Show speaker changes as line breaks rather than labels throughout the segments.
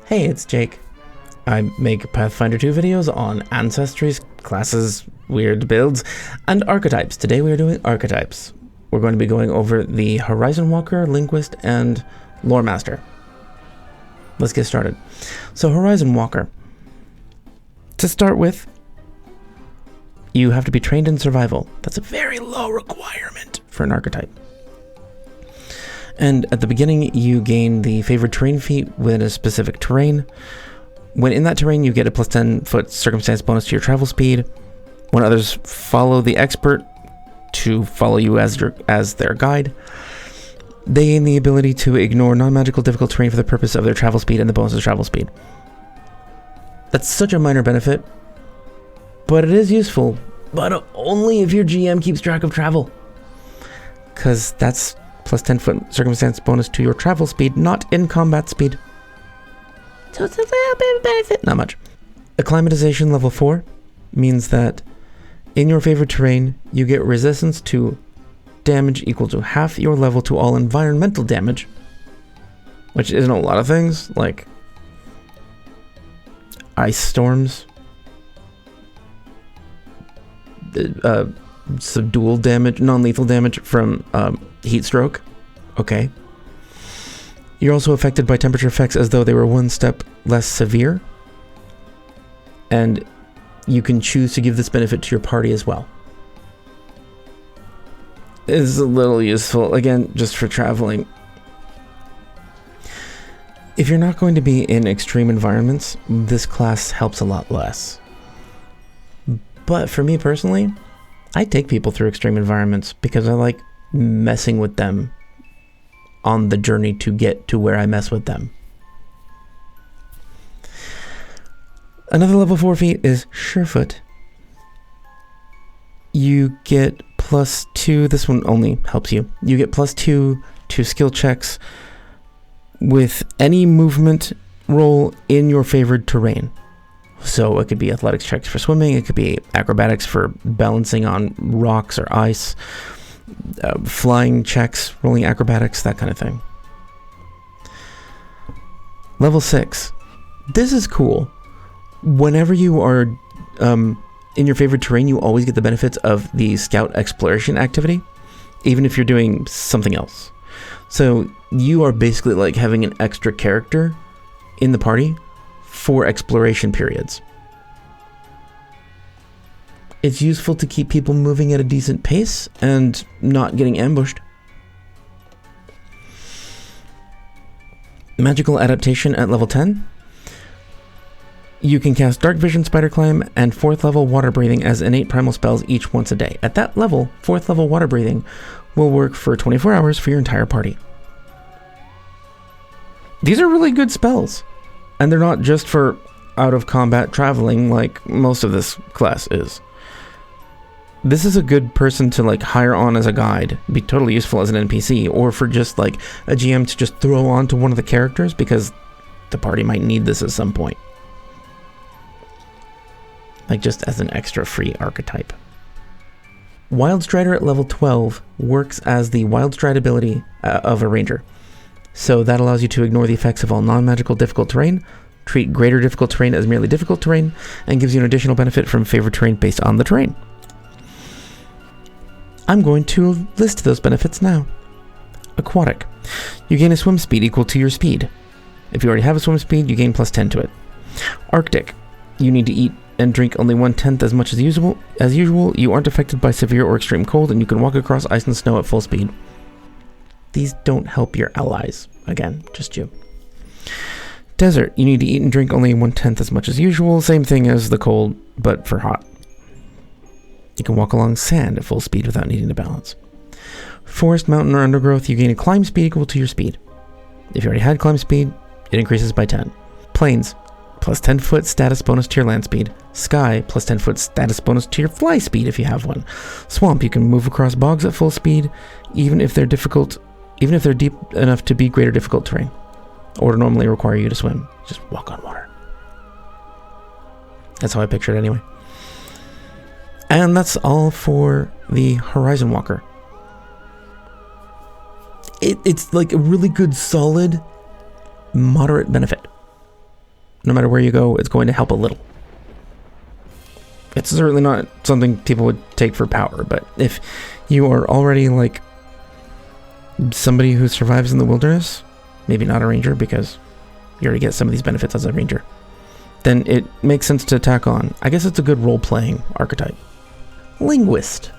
Hey, it's Jake. I make Pathfinder 2 videos on ancestries, classes, weird builds, and archetypes. Today we are doing archetypes. We're going to be going over the Horizon Walker, Linguist, and Loremaster. Let's get started. So Horizon Walker. To start with, you have to be trained in survival. That's a very low requirement for an archetype. And at the beginning, you gain the favored terrain feat within a specific terrain. When in that terrain, you get a plus 10 foot circumstance bonus to your travel speed. When others follow the expert to follow you as their guide, they gain the ability to ignore non-magical difficult terrain for the purpose of their travel speed and the bonus of travel speed. That's such a minor benefit, but it is useful, but only if your GM keeps track of travel. Because that's plus 10 foot circumstance bonus to your travel speed, not in combat speed. So it's a little bit of benefit, not much. Acclimatization level 4 means that in your favorite terrain, you get resistance to damage equal to half your level to all environmental damage, which isn't a lot of things, like ice storms, subdual damage, non-lethal damage from heat stroke. Okay. You're also affected by temperature effects as though they were one step less severe, and you can choose to give this benefit to your party as well. It's a little useful, again, just for traveling. If you're not going to be in extreme environments, this class helps a lot less. But for me personally, I take people through extreme environments because I like messing with them on the journey to get to where I mess with them. Another level 4 feat is Surefoot. You get plus 2, this one only helps you. You get plus 2 to skill checks with any movement roll in your favored terrain. So it could be athletics checks for swimming, it could be acrobatics for balancing on rocks or ice, flying checks, rolling acrobatics, that kind of thing. Level 6. This is cool. Whenever you are in your favorite terrain, you always get the benefits of the Scout exploration activity, even if you're doing something else. So you are basically like having an extra character in the party for exploration periods. It's useful to keep people moving at a decent pace and not getting ambushed. Magical Adaptation at level 10. You can cast Dark Vision, Spider Climb, and 4th level Water Breathing as innate primal spells each once a day. At that level, 4th level Water Breathing will work for 24 hours for your entire party. These are really good spells, and they're not just for out-of-combat traveling like most of this class is. This is a good person to like hire on as a guide, be totally useful as an NPC, or for just like a GM to just throw on to one of the characters because the party might need this at some point. Like just as an extra free archetype. Wild Strider at level 12 works as the Wild Stride ability of a ranger. So that allows you to ignore the effects of all non-magical difficult terrain, treat greater difficult terrain as merely difficult terrain, and gives you an additional benefit from favored terrain based on the terrain. I'm going to list those benefits now. Aquatic. You gain a swim speed equal to your speed. If you already have a swim speed, you gain plus 10 to it. Arctic. You need to eat and drink only 1/10 as much as usual. You aren't affected by severe or extreme cold, and you can walk across ice and snow at full speed. These don't help your allies. Again, just you. Desert. You need to eat and drink only 1/10 as much as usual. Same thing as the cold, but for hot. You can walk along sand at full speed without needing to balance. Forest, mountain, or undergrowth. You gain a climb speed equal to your speed. If you already had climb speed, it increases by 10. Plains. Plus 10 foot status bonus to your land speed. Sky, plus 10 foot status bonus to your fly speed if you have one. Swamp, you can move across bogs at full speed, even if they're deep enough to be greater difficult terrain, or to normally require you to swim. Just walk on water. That's how I picture it anyway. And that's all for the Horizon Walker. It's like a really good, solid, moderate benefit. no matter where you go, it's going to help a little. It's certainly not something people would take for power, but if you are already like somebody who survives in the wilderness, maybe not a ranger because you already get some of these benefits as a ranger, then it makes sense to tack on. I guess it's a good role-playing archetype. Linguist.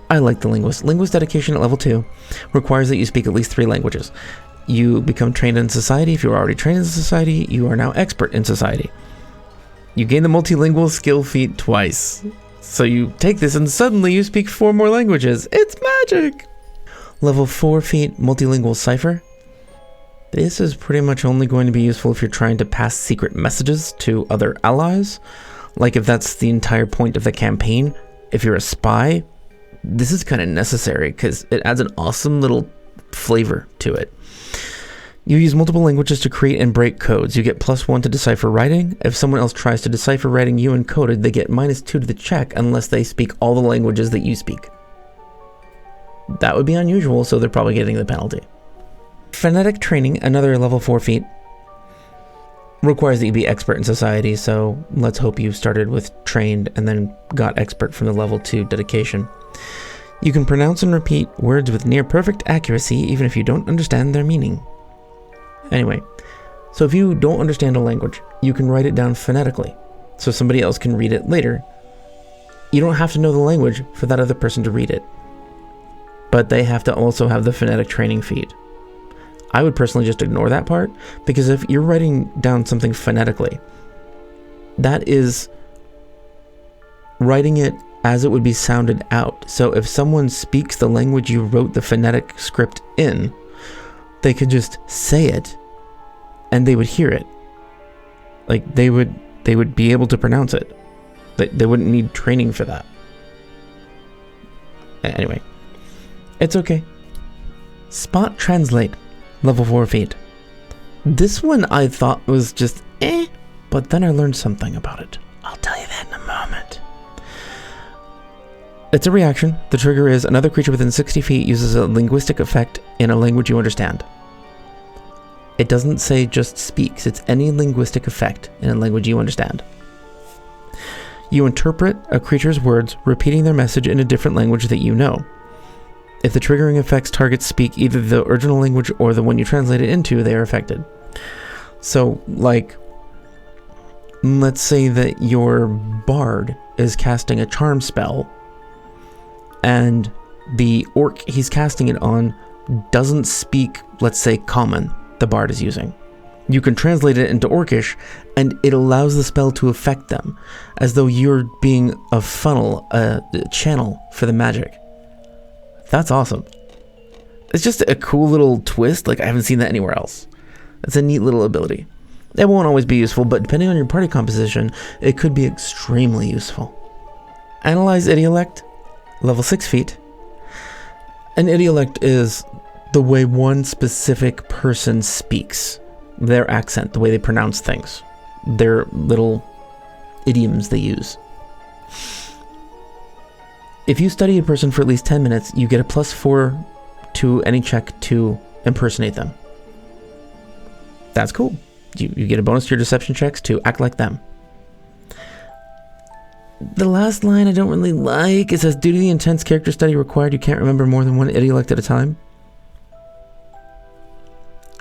I like the Linguist. Linguist Dedication at level 2 requires that you speak at least 3 languages. You become trained in society. If you're already trained in society, you are now expert in society. You gain the multilingual skill feat twice. So you take this and suddenly you speak 4 more languages. It's magic! Level 4 feat Multilingual Cipher. This is pretty much only going to be useful if you're trying to pass secret messages to other allies. Like if that's the entire point of the campaign. If you're a spy, this is kind of necessary because it adds an awesome little flavor to it. You use multiple languages to create and break codes. You get +1 to decipher writing. If someone else tries to decipher writing you encoded, they get -2 to the check unless they speak all the languages that you speak. That would be unusual, so they're probably getting the penalty. Phonetic Training, another level 4 feat, requires that you be expert in society, so let's hope you started with trained and then got expert from the level 2 dedication. You can pronounce and repeat words with near perfect accuracy even if you don't understand their meaning. Anyway, so if you don't understand a language, you can write it down phonetically, so somebody else can read it later. You don't have to know the language for that other person to read it, but they have to also have the phonetic training feat. I would personally just ignore that part, because if you're writing down something phonetically, that is writing it as it would be sounded out. So if someone speaks the language you wrote the phonetic script in, they could just say it and they would hear it. Like they would be able to pronounce it. They wouldn't need training for that. Anyway, it's okay. Spot Translate, level 4 feat. This one I thought was just but then I learned something about it. I'll tell you that in a moment. It's a reaction. The trigger is another creature within 60 feet uses a linguistic effect in a language you understand. It doesn't say just speaks, it's any linguistic effect in a language you understand. You interpret a creature's words, repeating their message in a different language that you know. If the triggering effect's targets speak either the original language or the one you translate it into, they are affected. So, like, let's say that your bard is casting a charm spell, and the orc he's casting it on doesn't speak, let's say, common, the bard is using. You can translate it into Orcish, and it allows the spell to affect them, as though you're being a funnel, a channel for the magic. That's awesome. It's just a cool little twist, like I haven't seen that anywhere else. It's a neat little ability. It won't always be useful, but depending on your party composition, it could be extremely useful. Analyze Idiolect, level 6 feat. An Idiolect is the way one specific person speaks, their accent, the way they pronounce things, their little idioms they use. If you study a person for at least 10 minutes, you get a +4 to any check to impersonate them. That's cool. You get a bonus to your deception checks to act like them. The last line I don't really like. It says, due to the intense character study required, you can't remember more than one Idiolect at a time.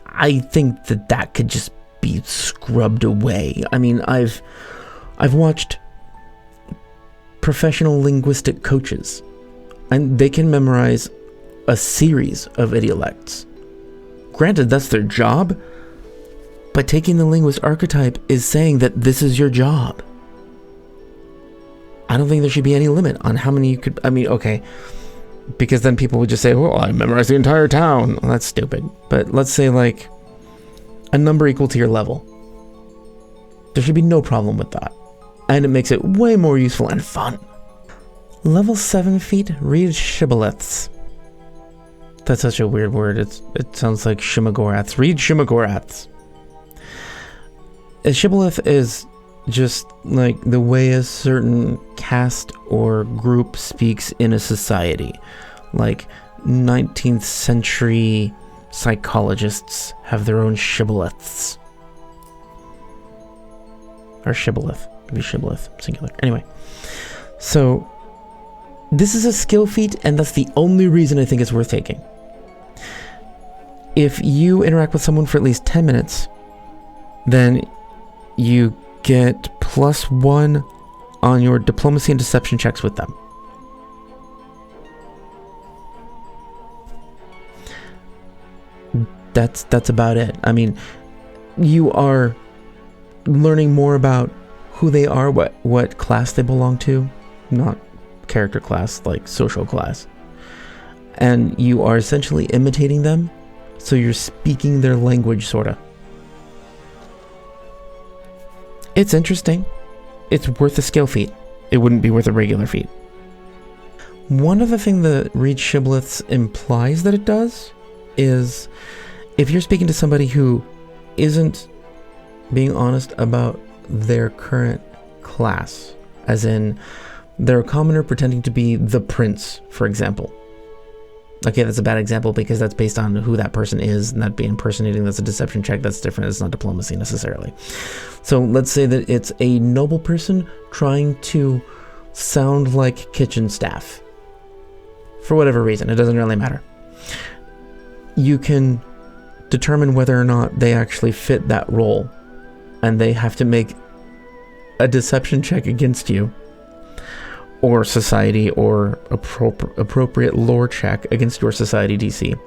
I think that could just be scrubbed away. I mean, I've watched professional linguistic coaches, and they can memorize a series of Idiolects. Granted, that's their job, but taking the linguist archetype is saying that this is your job. I don't think there should be any limit on how many you could... I mean, okay, because then people would just say, well, I memorized the entire town. Well, that's stupid. But let's say, like, a number equal to your level. There should be no problem with that. And it makes it way more useful and fun. Level 7 feat, read Shibboleths. That's such a weird word. It sounds like Shimagoraths. Read Shimagoraths. A shibboleth is just like the way a certain caste or group speaks in a society. Like 19th century psychologists have their own shibboleths. Or Shibboleth. Maybe Shibboleth, singular. Anyway. So, this is a skill feat, and that's the only reason I think it's worth taking. If you interact with someone for at least 10 minutes, then you get +1 on your diplomacy and deception checks with them. That's about it. I mean, you are learning more about who they are, what class they belong to, not character class, like social class. And you are essentially imitating them, so you're speaking their language, sorta. It's interesting. It's worth a skill feat. It wouldn't be worth a regular feat. One other thing that Read Shibboleths implies that it does is if you're speaking to somebody who isn't being honest about their current class, as in they're a commoner pretending to be the prince, for example. Okay, that's a bad example because that's based on who that person is, and that'd be impersonating. That's a deception check. That's different. It's not diplomacy necessarily. So let's say that it's a noble person trying to sound like kitchen staff. For whatever reason, it doesn't really matter. You can determine whether or not they actually fit that role, and they have to make a deception check against you, or society, or appropriate lore check against your society DC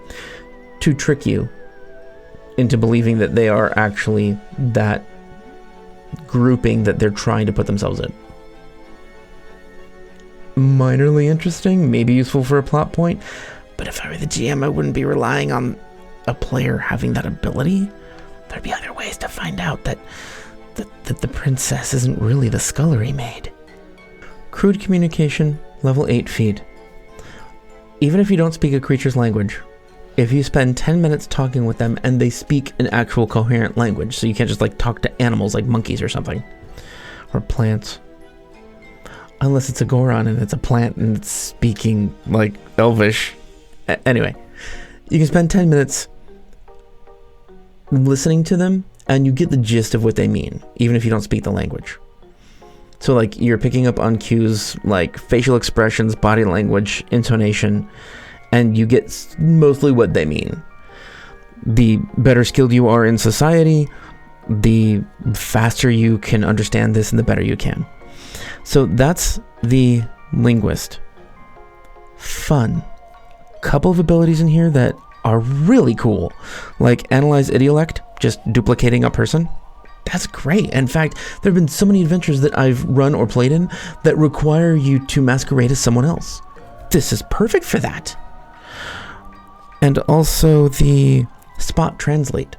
to trick you into believing that they are actually that grouping that they're trying to put themselves in. Minorly interesting, maybe useful for a plot point, but if I were the GM, I wouldn't be relying on a player having that ability. There'd be other ways to find out that the princess isn't really the scullery maid. Crude Communication, level 8 feat. Even if you don't speak a creature's language, if you spend 10 minutes talking with them and they speak an actual coherent language, so you can't just like talk to animals like monkeys or something, or plants, unless it's a Goron and it's a plant and it's speaking like Elvish. Anyway, you can spend 10 minutes listening to them and you get the gist of what they mean, even if you don't speak the language. So like you're picking up on cues like facial expressions, body language, intonation, and you get mostly what they mean. The better skilled you are in society, the faster you can understand this and the better you can. So that's the Linguist. Fun. Couple of abilities in here that are really cool, like Analyze Idiolect, just duplicating a person. That's great. In fact, there have been so many adventures that I've run or played in that require you to masquerade as someone else. This is perfect for that. And also the Spot Translate.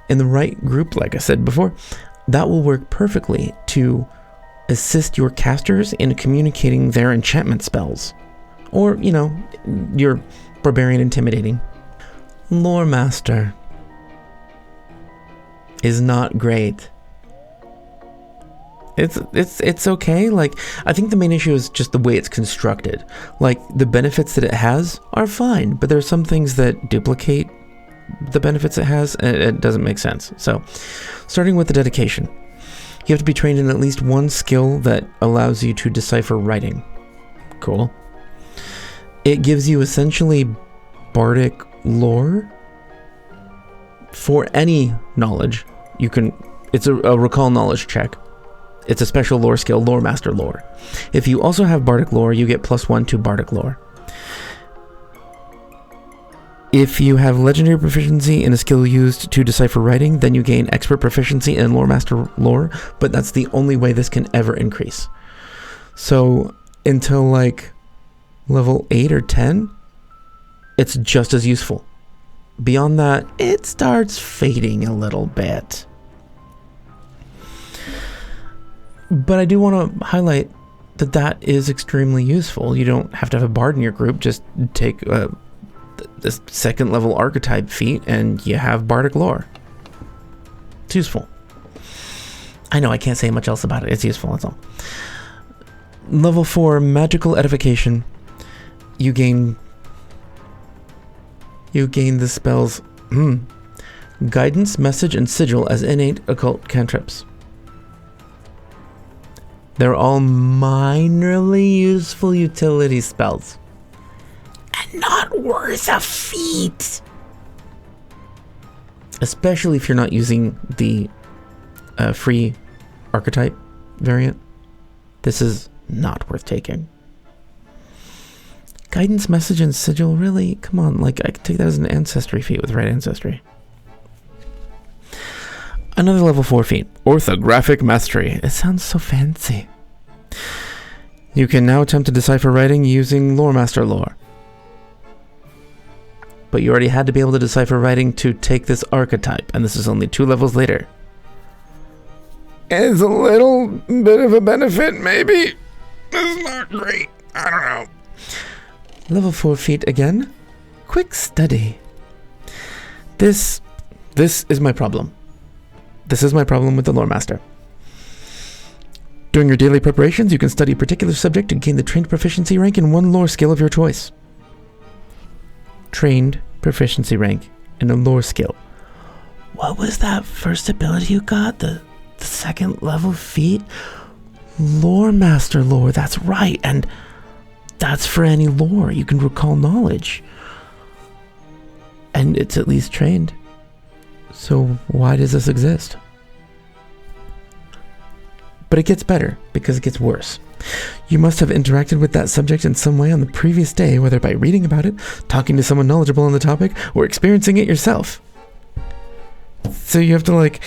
In the right group, like I said before, that will work perfectly to assist your casters in communicating their enchantment spells. Or, you know, your barbarian intimidating. Loremaster is not great. It's okay. Like, I think the main issue is just the way it's constructed. Like, the benefits that it has are fine, but there are some things that duplicate the benefits it has, and it doesn't make sense. So, starting with the dedication. You have to be trained in at least one skill that allows you to decipher writing. Cool. It gives you essentially bardic lore for any knowledge. You can. It's a recall knowledge check. It's a special lore skill, Loremaster lore. If you also have bardic lore, you get +1 to bardic lore. If you have legendary proficiency in a skill used to decipher writing, then you gain expert proficiency in Loremaster lore, but that's the only way this can ever increase. So until like level 8 or 10, it's just as useful. Beyond that, it starts fading a little bit. But I do want to highlight that that is extremely useful. You don't have to have a bard in your group. Just take this second level archetype feat and you have bardic lore. It's useful. I know I can't say much else about it. It's useful, that's all. Level 4, magical edification. You gain the spells guidance, message, and sigil as innate occult cantrips. They're all minorly useful utility spells. And not worth a feat. Especially if you're not using the free archetype variant. This is not worth taking. Guidance, message, and sigil, really? Come on, like, I could take that as an ancestry feat with right ancestry. Another level 4 feat, Orthographic Mastery. It sounds so fancy. You can now attempt to decipher writing using Loremaster lore. But you already had to be able to decipher writing to take this archetype, and this is only 2 levels later. It's a little bit of a benefit, maybe. It's not great. I don't know. Level 4 feat again. Quick study. This is my problem. This is my problem with the Loremaster. During your daily preparations, you can study a particular subject and gain the trained proficiency rank in one lore skill of your choice. Trained proficiency rank in a lore skill. What was that first ability you got? The second level feat? Loremaster lore, that's right. And that's for any lore. You can recall knowledge. And it's at least trained. So why does this exist? But it gets better because it gets worse. You must have interacted with that subject in some way on the previous day, whether by reading about it, talking to someone knowledgeable on the topic, or experiencing it yourself. So you have to, like,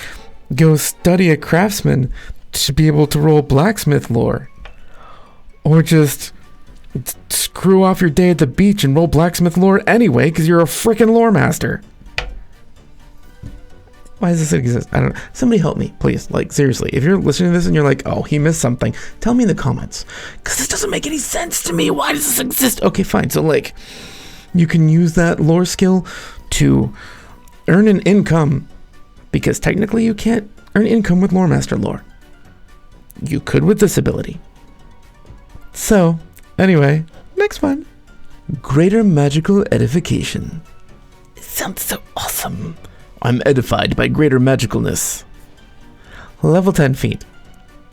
go study a craftsman to be able to roll blacksmith lore. Or just screw off your day at the beach and roll blacksmith lore anyway because you're a freaking lore master. Why does this exist? I don't know. Somebody help me, please. Like, seriously, if you're listening to this and you're like, oh, he missed something, tell me in the comments. Because this doesn't make any sense to me. Why does this exist? Okay, fine. So, like, you can use that lore skill to earn an income. Because technically you can't earn income with Loremaster lore. You could with this ability. So, anyway, next one. Greater magical edification. It sounds so awesome. I'm edified by greater magicalness. Level 10 feat.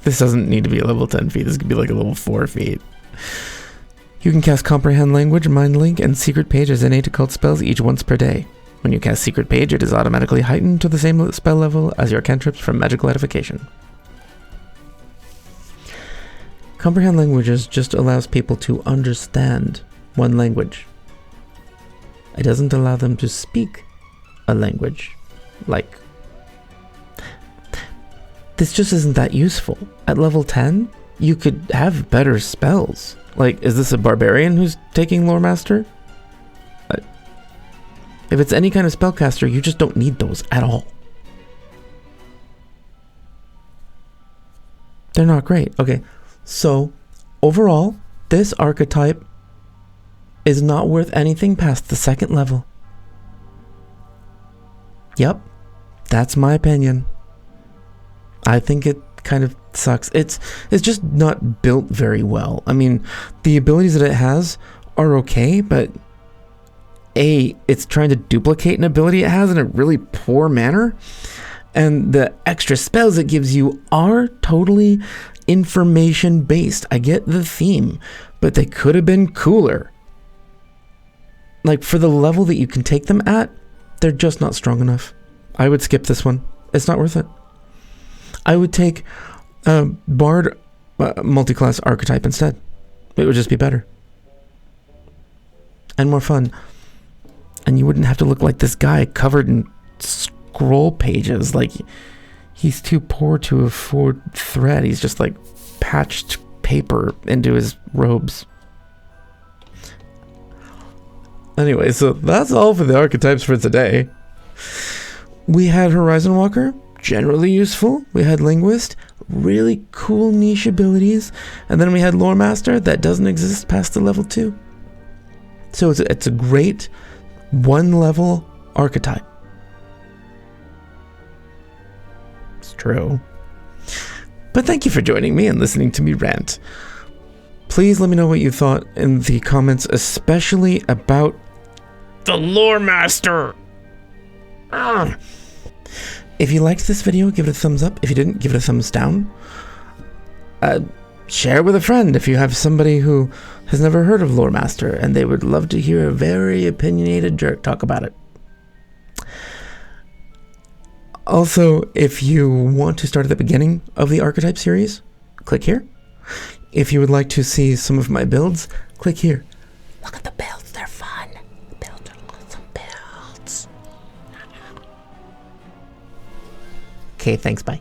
This doesn't need to be a level 10 feat. This could be like a level 4 feat. You can cast Comprehend Language, Mind Link, and Secret Page as innate occult spells each once per day. When you cast Secret Page, it is automatically heightened to the same spell level as your cantrips from Magical Edification. Comprehend Languages just allows people to understand one language. It doesn't allow them to speak a language. Like, this just isn't that useful. At level 10, you could have better spells. Like, is this a barbarian who's taking Loremaster? If it's any kind of spellcaster, you just don't need those at all. They're not great. Okay, so overall, this archetype is not worth anything past the 2nd level. Yep, that's my opinion. I think it kind of sucks. It's just not built very well. I mean, the abilities that it has are okay, but it's trying to duplicate an ability it has in a really poor manner, and the extra spells it gives you are totally information based. I get the theme, but they could have been cooler. Like, for the level that you can take them at, they're just not strong enough. I would skip this one. It's not worth it. I would take Bard multi-class archetype instead. It would just be better. And more fun. And you wouldn't have to look like this guy covered in scroll pages. Like, he's too poor to afford thread. He's just like patched paper into his robes. Anyway, so that's all for the archetypes for today. We had Horizon Walker, generally useful. We had Linguist, really cool niche abilities. And then we had Loremaster, that doesn't exist past the level 2. So it's a great 1-level archetype. It's true. But thank you for joining me and listening to me rant. Please let me know what you thought in the comments, especially about the Loremaster. If you liked this video, give it a thumbs up. If you didn't, give it a thumbs down. share with a friend if you have somebody who has never heard of Loremaster and they would love to hear a very opinionated jerk talk about it. Also, if you want to start at the beginning of the Archetype series, click here. If you would like to see some of my builds, click here. Look at the builds, they're fun. The builds are awesome builds. Okay, thanks, bye.